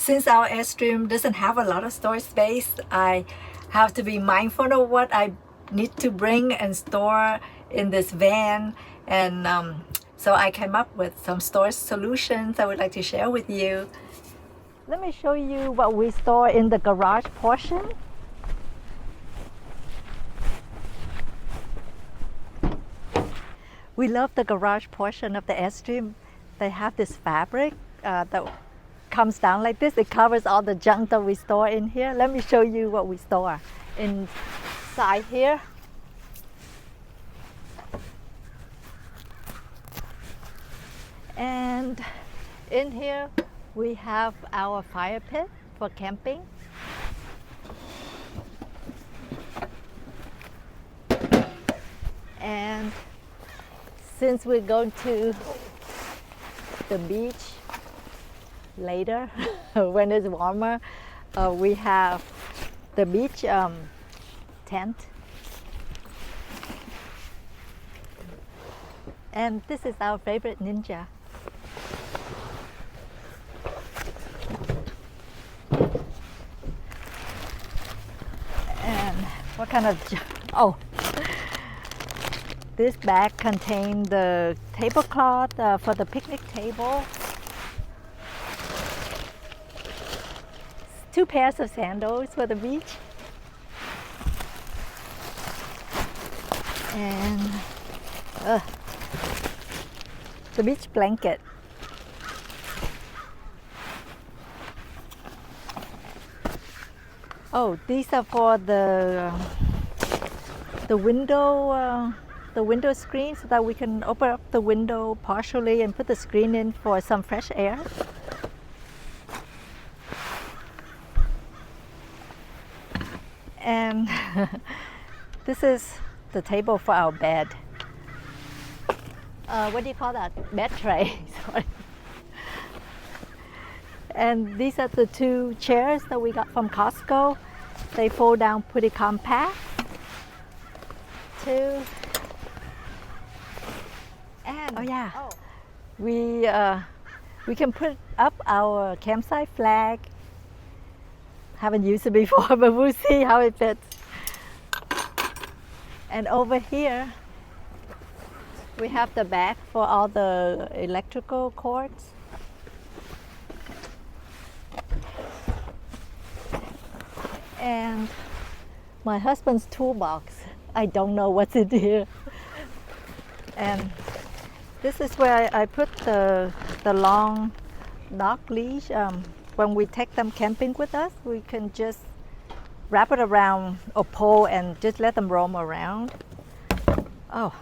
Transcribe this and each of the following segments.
since our Airstream doesn't have a lot of storage space, I have to be mindful of what I need to bring and store in this van. And so I came up with some storage solutions I would like to share with you. Let me show you what we store in the garage portion. We love the garage portion of the Airstream. They have this fabric that comes down like this. It covers all the junk that we store in here. Let me show you what we store inside here. And in here we have our fire pit for camping. And since we're going to the beach later when it's warmer, we have the beach tent. And this is our favorite Ninja. And what kind of, oh, this bag contains the tablecloth for the picnic table, 2 pairs of sandals for the beach, and the beach blanket. Oh, these are for the window screen, so that we can open up the window partially and put the screen in for some fresh air. And this is the table for our bed. What do you call that? Bed tray. Sorry. And these are the 2 chairs that we got from Costco. They fold down pretty compact. 2. And oh yeah, we can put up our campsite flag. Haven't used it before, but we'll see how it fits. And over here we have the bag for all the electrical cords. And my husband's toolbox. I don't know what's in here. And this is where I put the long dog leash. When we take them camping with us, we can just wrap it around a pole and just let them roam around. Oh,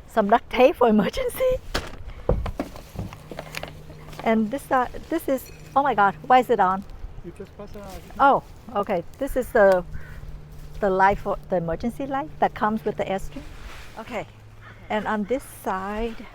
some duct tape for emergency. And this is, oh my God, why is it on? You just press it on. Oh, okay. This is the light for the emergency light that comes with the Airstream. Okay. And on this side,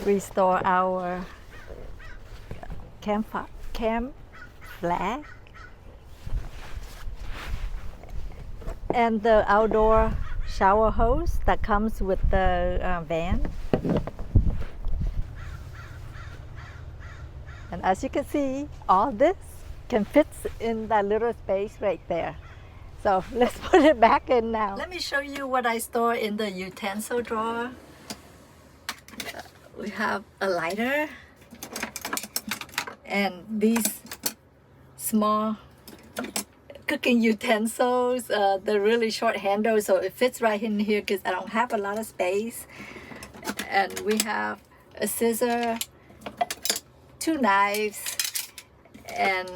we store our camp flag and the outdoor shower hose that comes with the van. And as you can see, all this can fit in that little space right there. So let's put it back in now. Let me show you what I store in the utensil drawer. We have a lighter and these small cooking utensils. They're really short handles, so it fits right in here because I don't have a lot of space. And we have a scissor, 2 knives, and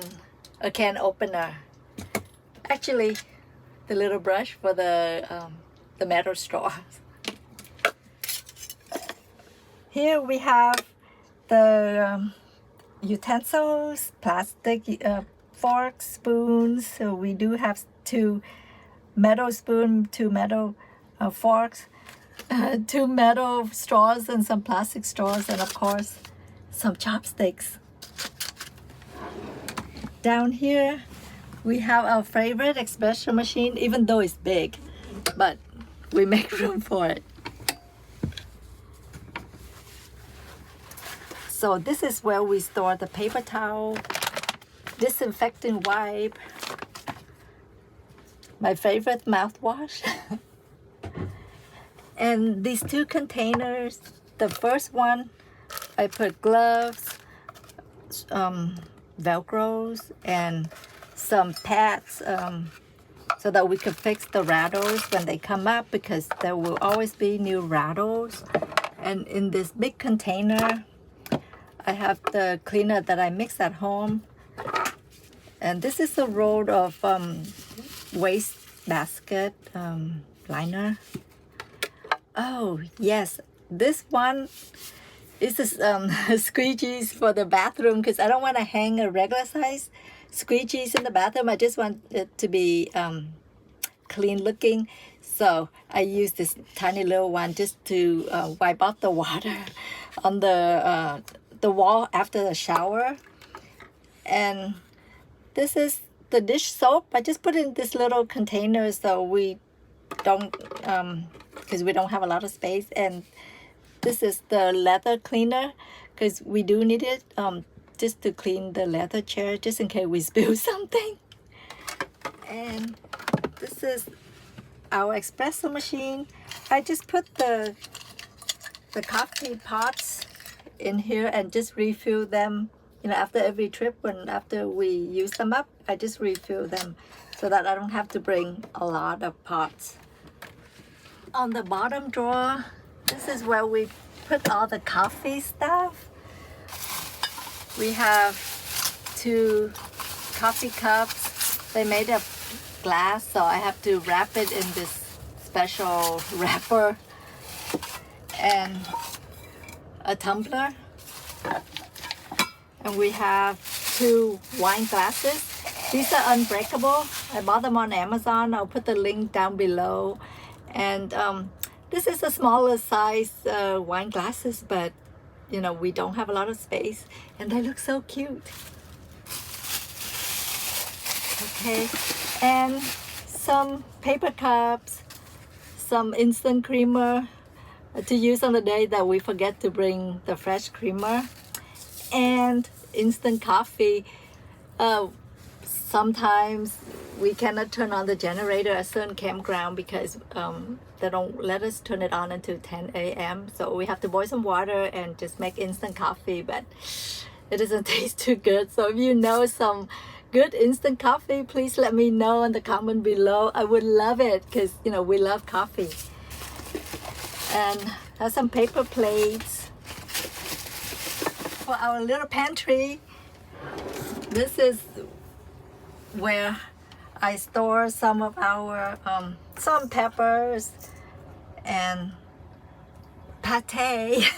a can opener. Actually, the little brush for the metal straws. Here we have the utensils, plastic forks, spoons. So we do have 2 metal spoons, 2 metal forks, 2 metal straws and some plastic straws, and of course some chopsticks. Down here we have our favorite espresso machine, even though it's big, but we make room for it. So So this is where we store the paper towel, disinfecting wipe, my favorite mouthwash. And these two containers, the first one, I put gloves, Velcros, and some pads so that we could fix the rattles when they come up, because there will always be new rattles. And in this big container, I have the cleaner that I mix at home. And this is a roll of waste basket liner. Oh yes, this one is squeegees for the bathroom, because I don't want to hang a regular size squeegees in the bathroom. I just want it to be clean looking. So I use this tiny little one just to wipe off the water on the wall after the shower. And this is the dish soap. I just put in this little container so we don't, because we don't have a lot of space. And this is the leather cleaner, because we do need it just to clean the leather chair, just in case we spill something. And this is our espresso machine. I just put the coffee pots in here and just refill them. You know, after every trip, after we use them up, I just refill them so that I don't have to bring a lot of pots. On the bottom drawer, this is where we put all the coffee stuff. We have 2 coffee cups. They made of glass, so I have to wrap it in this special wrapper. And a tumbler. And we have 2 wine glasses. These are unbreakable. I bought them on Amazon. I'll put the link down below. And this is a smaller size wine glasses, but you know, we don't have a lot of space, and they look so cute. Okay, and some paper cups, some instant creamer to use on the day that we forget to bring the fresh creamer, and instant coffee. Sometimes we cannot turn on the generator at certain campground because they don't let us turn it on until 10 a.m. So we have to boil some water and just make instant coffee, but it doesn't taste too good. So if you know some good instant coffee, please let me know in the comment below. I would love it, because you know, we love coffee. And have some paper plates for our little pantry. This is where I store some of our some peppers and pate,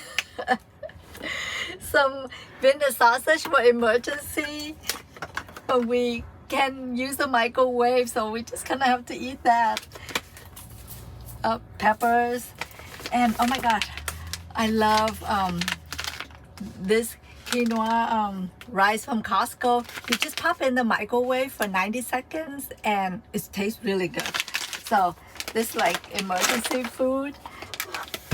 some winter sausage for emergency. But we can use the microwave, so we just kind of have to eat that. Peppers, and oh my god, I love this quinoa rice from Costco. You just pop in the microwave for 90 seconds and it tastes really good. So this is like emergency food.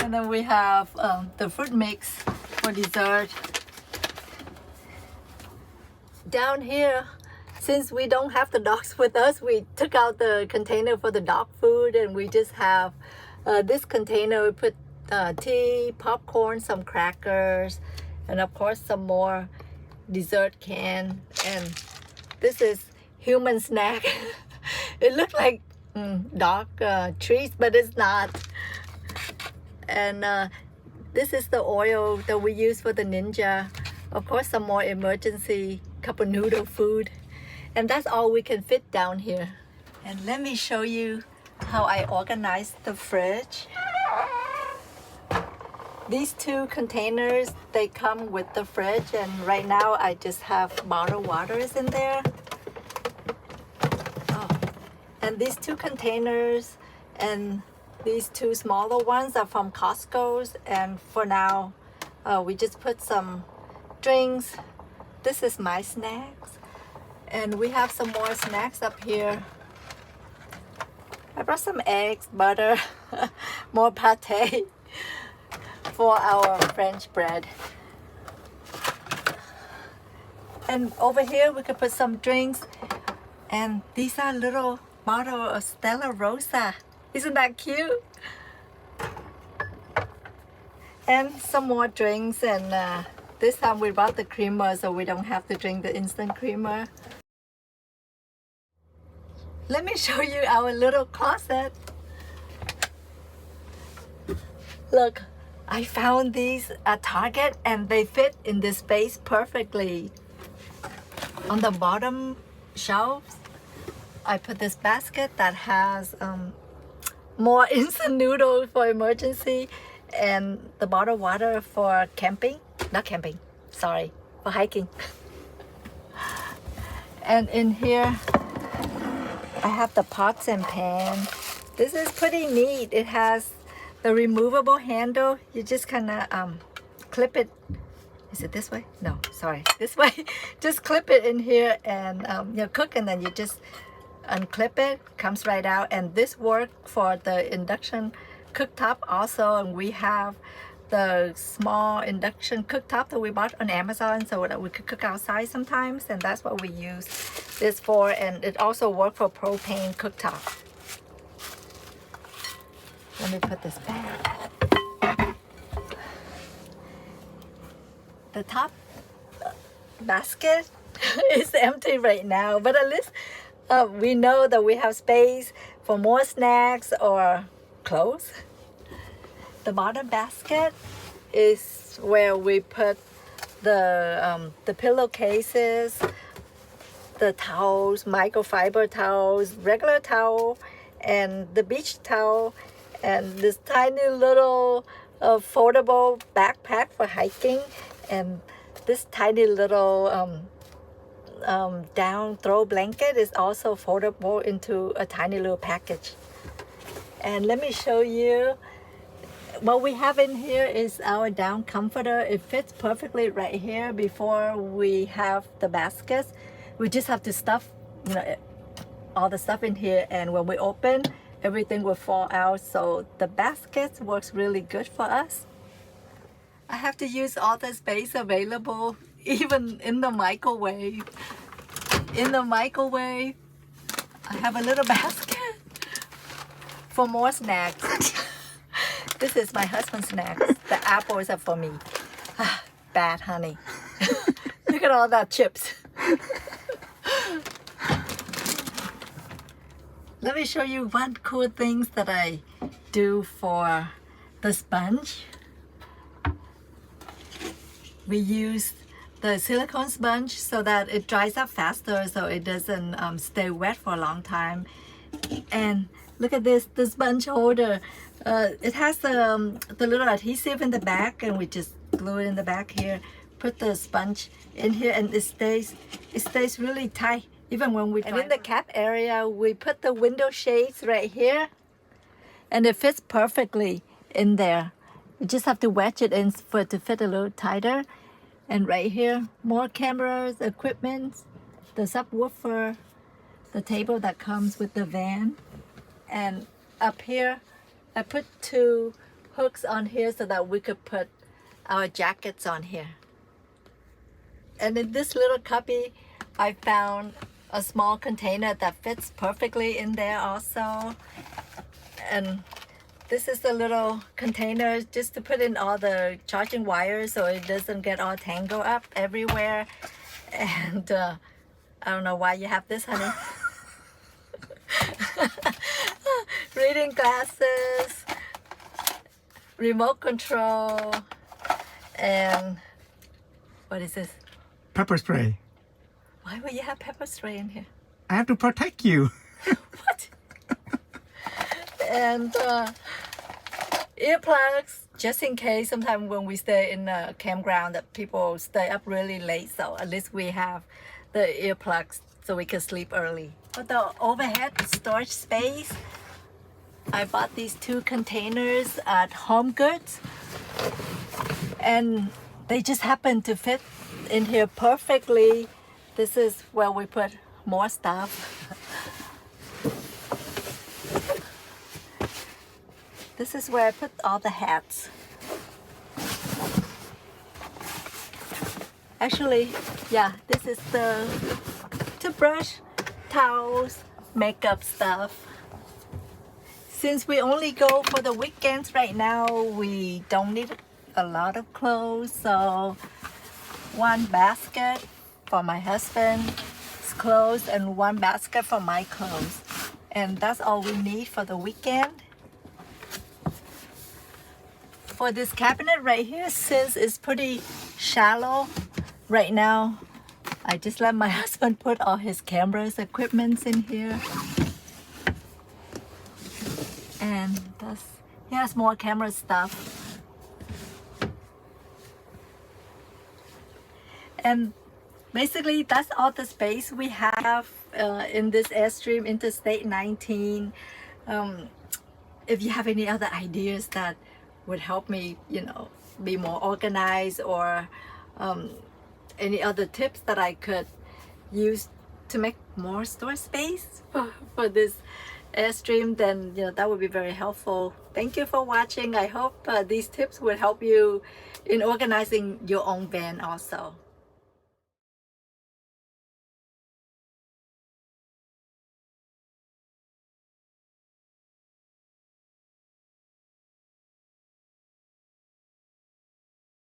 And then we have the fruit mix for dessert. Down here, since we don't have the dogs with us, we took out the container for the dog food, and we just have this container. We put tea, popcorn, some crackers, and of course some more dessert can. And this is human snack. It looked like dog treats, but it's not. And this is the oil that we use for the Ninja. Of course, some more emergency cup of noodle food. And that's all we can fit down here. And let me show you how I organize the fridge. These 2 containers, they come with the fridge, and right now I just have bottled waters in there. Oh. And these 2 containers and these 2 smaller ones are from Costco's, and for now we just put some drinks. This is my snacks, and we have some more snacks up here. I brought some eggs, butter, more pate for our French bread. And over here we could put some drinks. And these are little bottles of Stella Rosa. Isn't that cute? And some more drinks, and this time we brought the creamer so we don't have to drink the instant creamer. Let me show you our little closet. Look, I found these at Target and they fit in this space perfectly. On the bottom shelves, I put this basket that has more instant noodles for emergency, and the bottled water for camping, not camping, sorry, for hiking. And in here, I have the pots and pans. This is pretty neat. It has the removable handle. You just kind of clip it. Is it this way? No, sorry, this way. Just clip it in here and you cook, and then you just unclip it, comes right out. And this works for the induction cooktop also, and we have the small induction cooktop that we bought on Amazon so that we could cook outside sometimes, and that's what we use this for. And it also works for propane cooktop. Let me put this back. The top basket is empty right now, but at least we know that we have space for more snacks or clothes. The bottom basket is where we put the pillowcases, the towels, microfiber towels, regular towel, and the beach towel, and this tiny little foldable backpack for hiking, and this tiny little down throw blanket is also foldable into a tiny little package. And let me show you what we have in here is our down comforter. It fits perfectly right here. Before we have the baskets, we just have to stuff, all the stuff in here, and when we open, everything will fall out. So the baskets works really good for us. I have to use all the space available, even in the microwave. In the microwave, I have a little basket for more snacks. This is my husband's snacks. The apples are for me. Bad, honey. Look at all that chips. Let me show you one cool things that I do for the sponge. We use the silicone sponge so that it dries up faster, so it doesn't stay wet for a long time. And look at this, the sponge holder. It has the little adhesive in the back, and we just glue it in the back here. Put the sponge in here, and it stays really tight even when we. And in the cap area, we put the window shades right here, and it fits perfectly in there. You just have to wedge it in for it to fit a little tighter. And right here, more cameras, equipment, the subwoofer, the table that comes with the van. And up here, I put 2 hooks on here so that we could put our jackets on here. And in this little cubby, I found a small container that fits perfectly in there also. And this is the little container just to put in all the charging wires so it doesn't get all tangled up everywhere. And I don't know why you have this, honey. Reading glasses, remote control, and what is this? Pepper spray. Why would you have pepper spray in here? I have to protect you. What? And earplugs, just in case sometimes when we stay in a campground that people stay up really late, so at least we have the earplugs so we can sleep early. For the overhead storage space, I bought these 2 containers at Home Goods, and they just happen to fit in here perfectly. This is where we put more stuff. This is where I put all the hats. Actually, yeah, this is the toothbrush, towels, makeup stuff. Since we only go for the weekends right now, we don't need a lot of clothes, so one basket for my husband's clothes and one basket for my clothes. And that's all we need for the weekend. For this cabinet right here, since it's pretty shallow right now, I just let my husband put all his cameras, equipments in here. And he has more camera stuff. And basically, that's all the space we have in this Airstream Interstate 19. If you have any other ideas that would help me, be more organized, or any other tips that I could use to make more store space for this Airstream, then that would be very helpful. Thank you for watching. I hope these tips will help you in organizing your own van also.